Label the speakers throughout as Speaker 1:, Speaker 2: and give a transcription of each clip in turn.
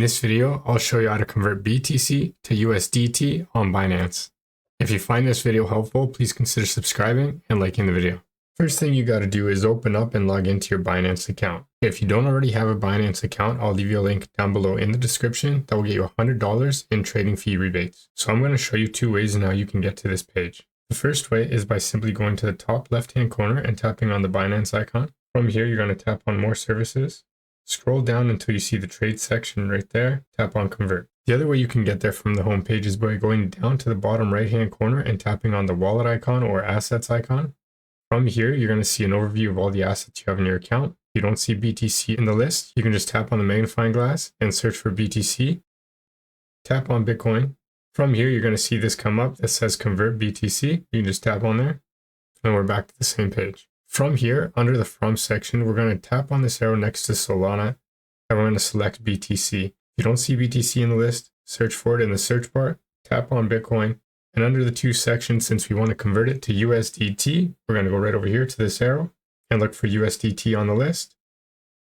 Speaker 1: this video, I'll show you how to convert BTC to USDT on Binance. If you find this video helpful, please consider subscribing and liking the video. First thing you got to do is open up and log into your Binance account. If you don't already have a Binance account, I'll leave you a link down below in the description that will get you $100 in trading fee rebates. So I'm going to show you two ways on how you can get to this page. The first way is by simply going to the top left-hand corner and tapping on the Binance icon. From here, you're going to tap on More Services. Scroll down until you see the trade section right there. Tap on Convert. The other way you can get there from the home page is by going down to the bottom right-hand corner and tapping on the wallet icon or assets icon. From here, you're going to see an overview of all the assets you have in your account. If you don't see BTC in the list, you can just tap on the magnifying glass and search for BTC. Tap on Bitcoin. From here, you're going to see this come up that says Convert BTC. You can just tap on there, and we're back to the same page. From here, under the From section, we're going to tap on this arrow next to Solana, and we're going to select BTC. If you don't see BTC in the list, search for it in the search bar, tap on Bitcoin, and under the two sections, since we want to convert it to USDT, we're going to go right over here to this arrow and look for USDT on the list,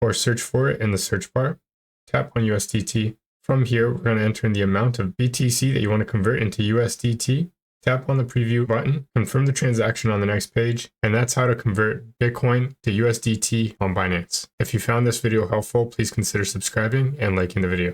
Speaker 1: or search for it in the search bar, tap on USDT. From here, we're going to enter in the amount of BTC that you want to convert into USDT. Tap on the preview button, confirm the transaction on the next page, and that's how to convert Bitcoin to USDT on Binance. If you found this video helpful, please consider subscribing and liking the video.